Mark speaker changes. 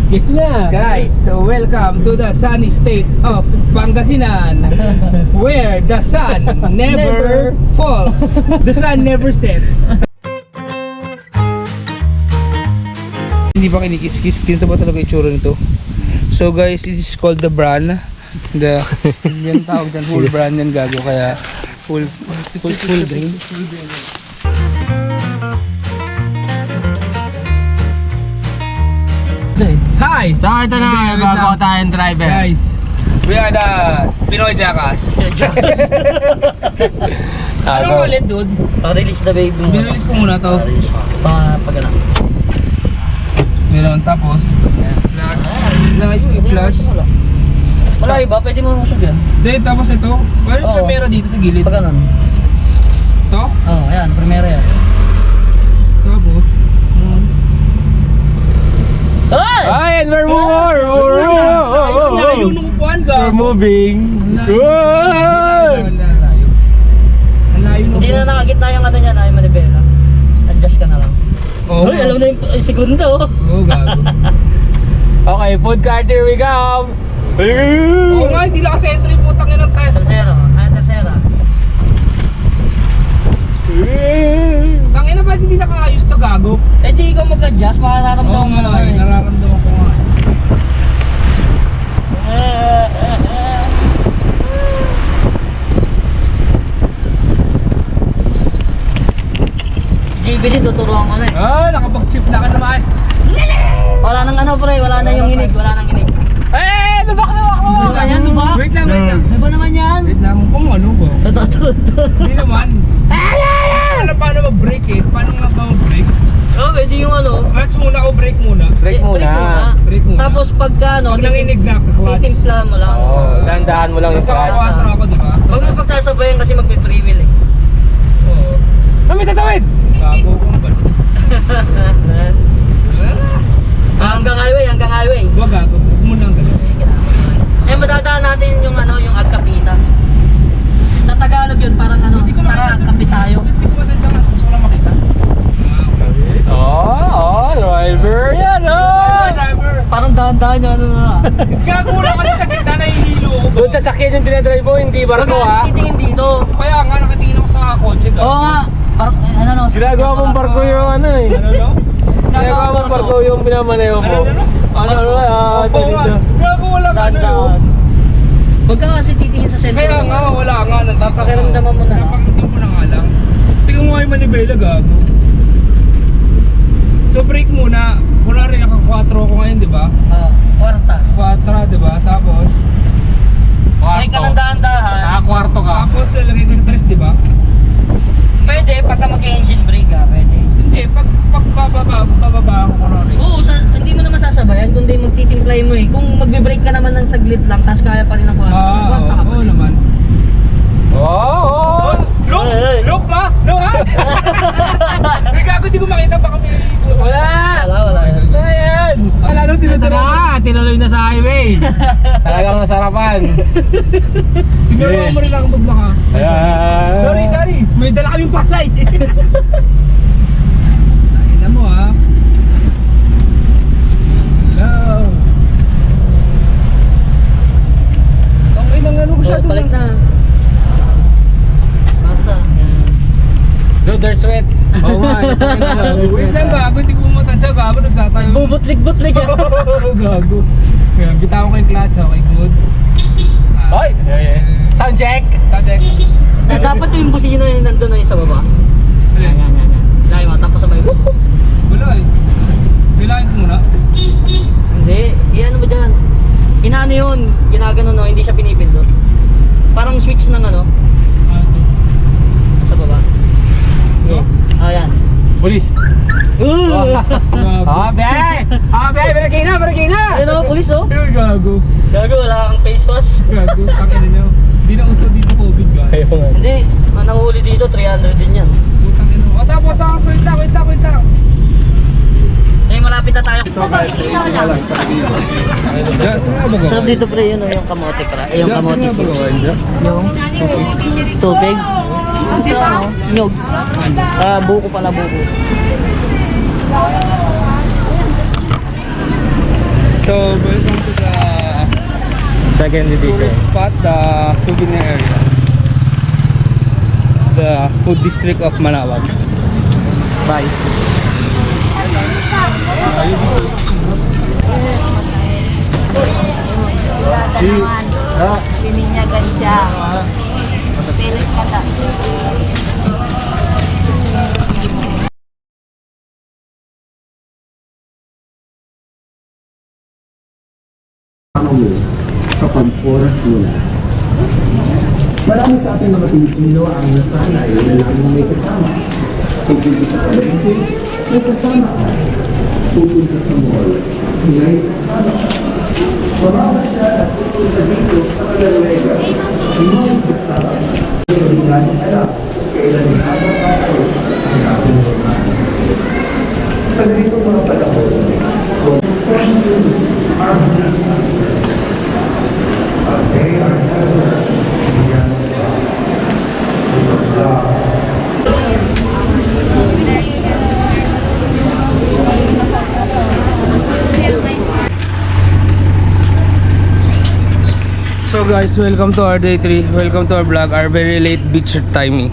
Speaker 1: Guys, so welcome to the sunny state of Pangasinan, where the sun never falls. The sun never sets. Hindi ba kinikis-kis? Ganito ba talaga itsura nito? So guys, this is called the bran. Yan tawag dyan, full bran yan gago. Kaya full grain. Hi!
Speaker 2: So ito na, bago tayong driver.
Speaker 1: Guys, we are the Pinoy Jackass. Ano ulit, dude?
Speaker 2: Pa-release na baby mo.
Speaker 1: Binrelease ko muna to.
Speaker 2: Pa-release ko. Pag-anak.
Speaker 1: Meron, tapos clutch. Layo yung clutch.
Speaker 2: Malayo ba? Pwede mo usog yan.
Speaker 1: Then, tapos ito. Wala yung camera dito sa gilid.
Speaker 2: Pag ganon.
Speaker 1: Ito?
Speaker 2: Oo, ayan. Primera yan.
Speaker 1: Tapos
Speaker 2: Ay!
Speaker 3: And we're
Speaker 1: layo nung upuan ka.
Speaker 3: We're moving.
Speaker 1: Ang layo nung
Speaker 2: Hindi na nakagitna yung ano niya na yung manibela. Adjust ka na lang.
Speaker 1: Oo.
Speaker 2: Uy, alam na yung segundo.
Speaker 1: Oo, gago.
Speaker 3: Okay, food cart, here we go.
Speaker 1: Oo nga, hindi naka-sentry po. Tangin ng tayo.
Speaker 2: Tercera. Ay, tercera.
Speaker 1: Tangin na, ba't hindi nakaayos to, gago?
Speaker 2: Eh di ikaw mag-adjust,
Speaker 1: Oo
Speaker 2: makakaramdaman mo
Speaker 1: nga,
Speaker 2: naman eh.
Speaker 1: nararamdaman ko nga.
Speaker 2: JB din, tuturuan ko na eh.
Speaker 1: Nakapag-shift na ka naman.
Speaker 2: Wala nang ano pre, wala na yung inig, wala nang inig.
Speaker 3: Lubak!
Speaker 2: Ano ba yan, lubak?
Speaker 1: Wait lang.
Speaker 2: Ano ba naman yan?
Speaker 1: Wait lang, kung ano ba?
Speaker 2: Totoo.
Speaker 1: Hindi naman. Alam paano mag-brake eh. Paano nga ba mag-brake?
Speaker 2: Oo, pwede yung ano.
Speaker 1: Clutch muna o brake muna?
Speaker 3: Brake muna.
Speaker 1: Brake muna.
Speaker 2: Tapos pagka ano,
Speaker 1: Pag nanginig na, clutch.
Speaker 2: titimpla mo lang.
Speaker 3: Dahan-dahan mo lang yung
Speaker 1: Basta
Speaker 3: clutch.
Speaker 1: kakakwatro ako, di ba?
Speaker 2: Huwag mo pagsasabayan kasi magpe-free wheel eh.
Speaker 1: Oo.
Speaker 3: Kami tatawid!
Speaker 1: Bago kong balo.
Speaker 2: Hanggang highway.
Speaker 1: Huwag gago. Huwag muna ang ganun.
Speaker 2: Eh, madadaan natin yung ano, yung agkapita. Sa Tagalog yun, parang ano,
Speaker 1: Hindi ko
Speaker 2: tara,
Speaker 1: makita.
Speaker 2: kapi tayo.
Speaker 1: Hindi ko matansya nga. Gusto ko lang makita.
Speaker 3: Driver yan,
Speaker 1: Driver.
Speaker 2: Parang dahan-dahan yung ano na.
Speaker 1: Gago lang kasi sa gitna nahihilo ako ba?
Speaker 3: Doon sa sakyan yung dinadrive mo, hindi barko ha.
Speaker 2: Titingin dito.
Speaker 1: Kaya nga nakatingin ako sa kotse gago.
Speaker 2: Oo nga. Parang, ano no.
Speaker 3: Ginagawa mong barko yung ano eh.
Speaker 1: Ano no?
Speaker 3: Ginagawa mong barko yung pinamaneho mo.
Speaker 1: Opo nga. Gago walang ano yun.
Speaker 2: Dahan-dahan. Huwag ka kasi titingin sa sentro.
Speaker 1: Kaya nga wala nga.
Speaker 2: Pakiramdaman mo na lang.
Speaker 1: Napakiramdam mo na nga lang. Tingnan mo nga yung manibela gago. So brake muna. Wala rin naka-4 ako ngayon, di ba?
Speaker 2: Kwarta.
Speaker 1: 4, di ba? Tapos
Speaker 2: Break ka ng dahan-dahan.
Speaker 3: Nakakwarto ka.
Speaker 1: tapos lalagay ko sa 3, di ba?
Speaker 2: Pwede, pagka mag-engine brake ka, pwede.
Speaker 1: Hindi, pag bababa ako kunwari.
Speaker 2: Oo, hindi mo naman sasabayan, kundi magtitimplay mo eh. Kung magbe-brake ka naman ng saglit lang, tapos kaya pa rin ang kwarta. Kwarta ka pa
Speaker 1: Oo
Speaker 2: rin.
Speaker 1: naman.
Speaker 3: Oo!
Speaker 1: Look ma! No ha? May gago, di ko makita baka may...
Speaker 2: Wala.
Speaker 3: Ayan!
Speaker 1: Wala nang tinuturo.
Speaker 3: Tinuloy na sa highway. Talagang nasarapan.
Speaker 1: Tinuruan mo rin lang magbaka.
Speaker 3: Ayan!
Speaker 1: Sorry. May dala kaming palay. Nakita mo ha. Hello. Ang inang ano ko siya
Speaker 2: Balik na. Kwarta. Yan.
Speaker 3: Dude, there's sweat.
Speaker 1: Oh my. Wait lang gago, hindi ko matansya gago, nagsasayo.
Speaker 2: Bubutlik-butlik yan.
Speaker 1: Gago. Kaya kita ko kay clutch, okay, good.
Speaker 3: Hoy! Sound check!
Speaker 1: Tajek.
Speaker 2: Dapat yung busina yung nandun na yung sa baba. Yan. Layo mo, tapos sabay. Whoop, whoop.
Speaker 1: Wala eh. Kailangan ko muna.
Speaker 2: Hindi, ano ba dyan? Inaano yun, ginagano no, hindi siya pinipindot. Parang switch ng ano, sa baba. Yeah. Ayan.
Speaker 3: Police!
Speaker 1: Gago.
Speaker 3: Berakina!
Speaker 2: Ayun o, pulis o.
Speaker 1: Gago.
Speaker 2: Gago, wala kang face mask.
Speaker 1: Gago. Pakina nyo. Hindi na uso dito COVID guys.
Speaker 2: Hindi, nanghuli dito, 300 din yan.
Speaker 1: Putang ino. O tapos wait lang.
Speaker 2: Eh, malapit na tayo. Sarap
Speaker 1: Diyan,
Speaker 2: dito pre, yun o, yung kamote pra. Eh, yung kamote. Yung tubig. Sa ano, nyog. Buko pala, buko.
Speaker 1: So, welcome to the
Speaker 3: Second edition.
Speaker 1: tourist spot, the souvenir area. The food district of Manawag. Bye.
Speaker 4: Pininyagan siya. Pilit ka na.
Speaker 5: kapag oras mo na. Marami sa ating mga Pilipino ang nasanay na laging may kasama. Pupunta sa palengke, may kasama ka. Pupunta sa mall, may kasama ka. Mamamasyal at pupunta dito sa Malalwega, hindi kasama ka. Hindi natin alam kailan ang araw-araw ang ating normal. Sa ganito mga panahon, questions are they are never young.
Speaker 1: So guys, welcome to our day 3. Welcome to our vlog, our very late beach timing.